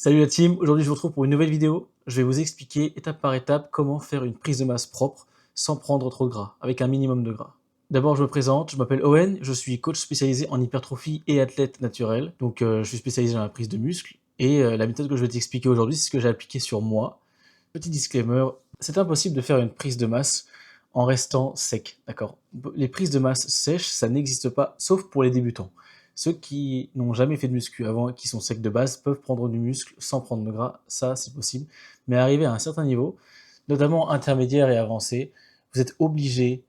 Salut la team, aujourd'hui je vous retrouve pour une nouvelle vidéo. Je vais vous expliquer étape par étape comment faire une prise de masse propre sans prendre trop de gras, avec un minimum de gras. D'abord je me présente, je m'appelle Owen, je suis coach spécialisé en hypertrophie et athlète naturel. Donc je suis spécialisé dans la prise de muscle et la méthode que je vais t'expliquer aujourd'hui c'est ce que j'ai appliqué sur moi. Petit disclaimer, c'est impossible de faire une prise de masse en restant sec, d'accord? Les prises de masse sèches, ça n'existe pas, sauf pour les débutants. Ceux qui n'ont jamais fait de muscu avant et qui sont secs de base peuvent prendre du muscle sans prendre de gras, ça c'est possible. Mais arrivé à un certain niveau, notamment intermédiaire et avancé, vous êtes obligé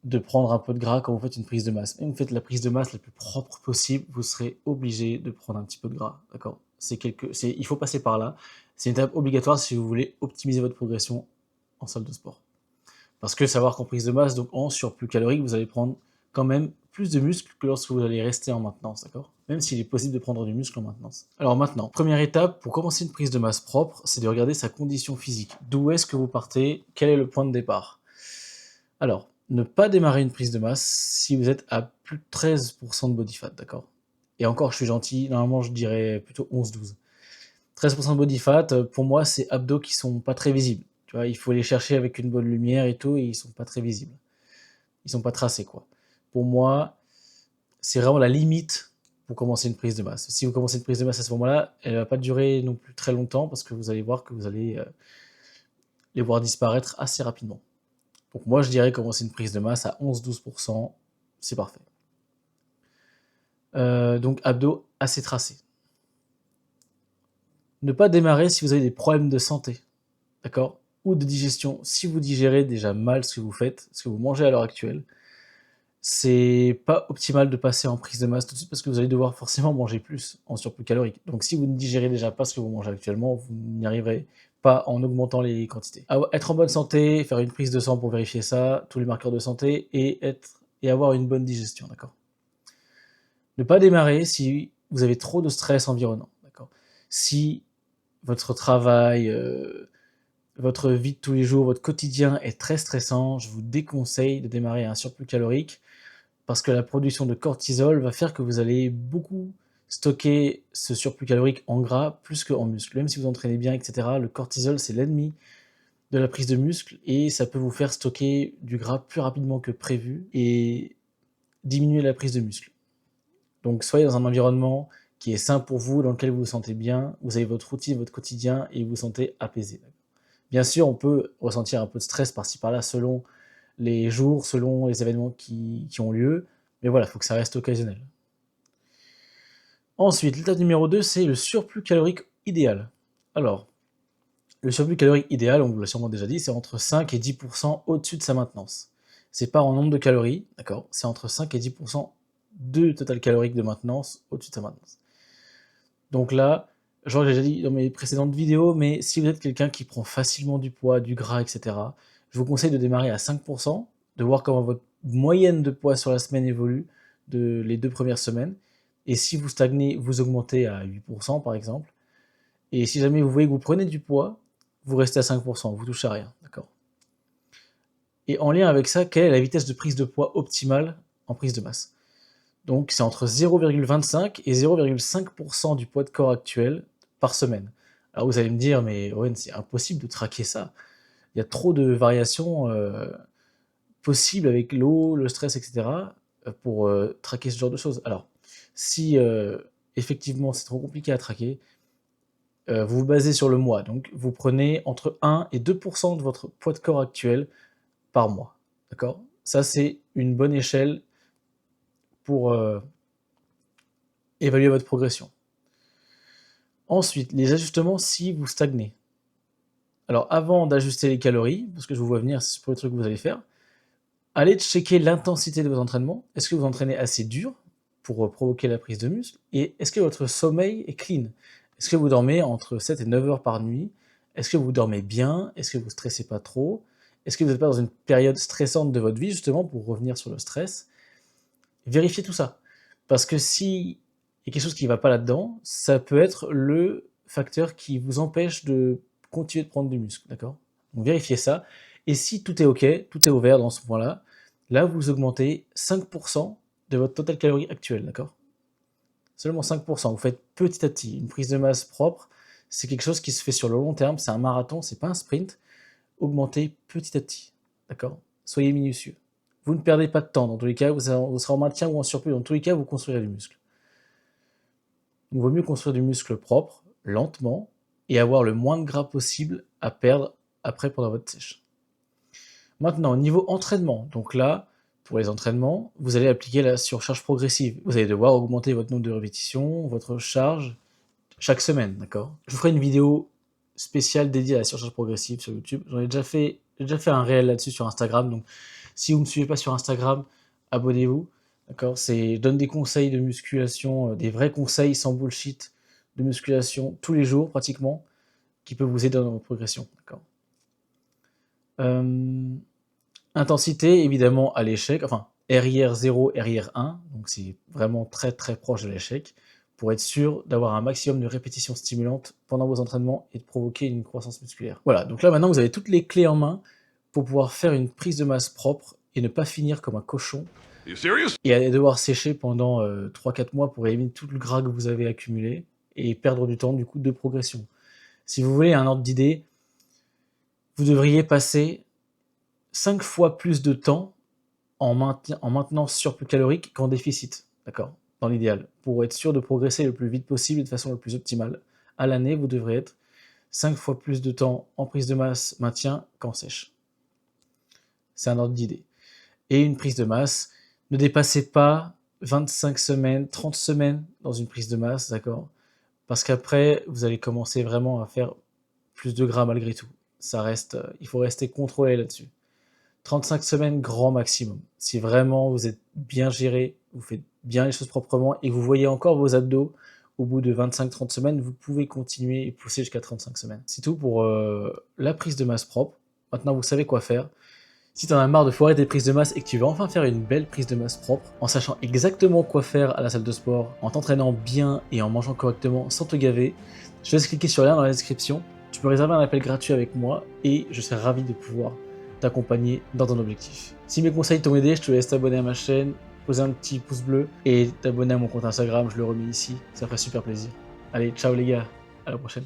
de prendre un peu de gras quand vous faites une prise de masse. Même vous faites la prise de masse la plus propre possible, vous serez obligé de prendre un petit peu de gras, d'accord? Il faut passer par là. C'est une étape obligatoire si vous voulez optimiser votre progression en salle de sport. Parce que savoir qu'en prise de masse, donc en surplus calorique, vous allez prendre quand même plus de muscle que lorsque vous allez rester en maintenance, d'accord? Même s'il est possible de prendre du muscle en maintenance. Alors maintenant, première étape, pour commencer une prise de masse propre, c'est de regarder sa condition physique. D'où est-ce que vous partez? Quel est le point de départ? Alors, ne pas démarrer une prise de masse si vous êtes à plus de 13% de body fat, d'accord? Et encore, je suis gentil, normalement je dirais plutôt 11-12. 13% de body fat, pour moi, c'est abdos qui sont pas très visibles. Tu vois, il faut les chercher avec une bonne lumière et tout, et ils sont pas très visibles. Ils sont pas tracés, quoi. Pour moi, c'est vraiment la limite pour commencer une prise de masse. Si vous commencez une prise de masse à ce moment-là, elle va pas durer non plus très longtemps parce que vous allez voir que vous allez les voir disparaître assez rapidement. Donc moi, je dirais commencer une prise de masse à 11-12%, c'est parfait. Donc abdos assez tracés. Ne pas démarrer si vous avez des problèmes de santé, d'accord? Ou de digestion. Si vous digérez déjà mal ce que vous faites, ce que vous mangez à l'heure actuelle, c'est pas optimal de passer en prise de masse tout de suite parce que vous allez devoir forcément manger plus en surplus calorique. Donc si vous ne digérez déjà pas ce que vous mangez actuellement, vous n'y arriverez pas en augmentant les quantités. Être en bonne santé, faire une prise de sang pour vérifier ça, tous les marqueurs de santé, et avoir une bonne digestion, d'accord? Ne pas démarrer si vous avez trop de stress environnant, d'accord? Si votre travail, votre vie de tous les jours, votre quotidien est très stressant, je vous déconseille de démarrer un surplus calorique parce que la production de cortisol va faire que vous allez beaucoup stocker ce surplus calorique en gras plus qu'en muscle. Même si vous entraînez bien, et cetera, le cortisol, c'est l'ennemi de la prise de muscle et ça peut vous faire stocker du gras plus rapidement que prévu et diminuer la prise de muscle. Donc soyez dans un environnement qui est sain pour vous, dans lequel vous vous sentez bien, vous avez votre routine, votre quotidien et vous vous sentez apaisé. Bien sûr, on peut ressentir un peu de stress par-ci par-là selon les jours, selon les événements qui ont lieu, mais voilà, il faut que ça reste occasionnel. Ensuite, l'étape numéro 2, c'est le surplus calorique idéal. Alors, le surplus calorique idéal, on vous l'a sûrement déjà dit, c'est entre 5 et 10% au-dessus de sa maintenance. C'est pas en nombre de calories, d'accord? C'est entre 5 et 10% de total calorique de maintenance au-dessus de sa maintenance. Donc là, genre j'ai déjà dit dans mes précédentes vidéos, mais si vous êtes quelqu'un qui prend facilement du poids, du gras, etc., je vous conseille de démarrer à 5%, de voir comment votre moyenne de poids sur la semaine évolue les 2 premières semaines. Et si vous stagnez, vous augmentez à 8% par exemple. Et si jamais vous voyez que vous prenez du poids, vous restez à 5%, vous touchez à rien, d'accord? Et en lien avec ça, quelle est la vitesse de prise de poids optimale en prise de masse? Donc c'est entre 0,25 et 0,5% du poids de corps actuel par semaine. Alors vous allez me dire, mais Owen, c'est impossible de traquer ça. Il y a trop de variations possibles avec l'eau, le stress, etc. Pour traquer ce genre de choses. Alors, si effectivement c'est trop compliqué à traquer, vous vous basez sur le mois. Donc vous prenez entre 1 et 2% de votre poids de corps actuel par mois. D'accord? Ça, c'est une bonne échelle pour évaluer votre progression. Ensuite, les ajustements si vous stagnez. Alors avant d'ajuster les calories, parce que je vous vois venir, c'est pour le truc que vous allez faire, allez checker l'intensité de vos entraînements. Est-ce que vous entraînez assez dur pour provoquer la prise de muscle? Et est-ce que votre sommeil est clean? Est-ce que vous dormez entre 7 et 9 heures par nuit? Est-ce que vous dormez bien? Est-ce que vous stressez pas trop? Est-ce que vous n'êtes pas dans une période stressante de votre vie, justement, pour revenir sur le stress? Vérifiez tout ça. Parce que s'il y a quelque chose qui ne va pas là-dedans, ça peut être le facteur qui vous empêche de continuer de prendre du muscle, d'accord? Donc vérifiez ça. Et si tout est OK, tout est ouvert dans ce point-là, là vous augmentez 5% de votre total calorie actuel, d'accord? Seulement 5%, vous faites petit à petit. Une prise de masse propre, C'est quelque chose qui se fait sur le long terme, c'est un marathon, c'est pas un sprint. Augmentez petit à petit, d'accord? Soyez minutieux. Vous ne perdez pas de temps, dans tous les cas, vous serez en maintien ou en surplus, dans tous les cas, vous construirez du muscle. Il vaut mieux construire du muscle propre, lentement, et avoir le moins de gras possible à perdre après pendant votre sèche. Maintenant, au niveau entraînement, donc là, pour les entraînements, vous allez appliquer la surcharge progressive. Vous allez devoir augmenter votre nombre de répétitions, votre charge, chaque semaine, d'accord? Je vous ferai une vidéo spéciale dédiée à la surcharge progressive sur YouTube. J'ai déjà fait un réel là-dessus sur Instagram, donc si vous ne me suivez pas sur Instagram, abonnez-vous, d'accord? Je donne des conseils de musculation, des vrais conseils sans bullshit de musculation tous les jours pratiquement, qui peuvent vous aider dans votre progression, d'accord? Intensité, évidemment, à l'échec, enfin, RIR 0, RIR 1, donc c'est vraiment très très proche de l'échec, pour être sûr d'avoir un maximum de répétitions stimulantes pendant vos entraînements et de provoquer une croissance musculaire. Voilà, donc là maintenant vous avez toutes les clés en main pour pouvoir faire une prise de masse propre et ne pas finir comme un cochon et aller devoir sécher pendant 3-4 mois pour éliminer tout le gras que vous avez accumulé et perdre du temps du coup de progression. Si vous voulez un ordre d'idée, vous devriez passer 5 fois plus de temps en maintenance surplus calorique qu'en déficit, d'accord? Dans l'idéal, pour être sûr de progresser le plus vite possible et de façon la plus optimale. À l'année, vous devrez être 5 fois plus de temps en prise de masse maintien qu'en sèche. C'est un ordre d'idée. Et une prise de masse, ne dépassez pas 25 semaines, 30 semaines dans une prise de masse, d'accord? Parce qu'après, vous allez commencer vraiment à faire plus de gras malgré tout. Ça reste, il faut rester contrôlé là-dessus. 35 semaines grand maximum. Si vraiment vous êtes bien géré, vous faites bien les choses proprement et que vous voyez encore vos abdos au bout de 25-30 semaines, vous pouvez continuer et pousser jusqu'à 35 semaines. C'est tout pour la prise de masse propre. Maintenant, vous savez quoi faire. Si tu en as marre de foirer tes prises de masse et que tu veux enfin faire une belle prise de masse propre, en sachant exactement quoi faire à la salle de sport, en t'entraînant bien et en mangeant correctement sans te gaver, je te laisse cliquer sur le lien dans la description. Tu peux réserver un appel gratuit avec moi et je serai ravi de pouvoir t'accompagner dans ton objectif. Si mes conseils t'ont aidé, je te laisse t'abonner à ma chaîne, poser un petit pouce bleu et t'abonner à mon compte Instagram, je le remets ici, ça ferait super plaisir. Allez, ciao les gars, à la prochaine.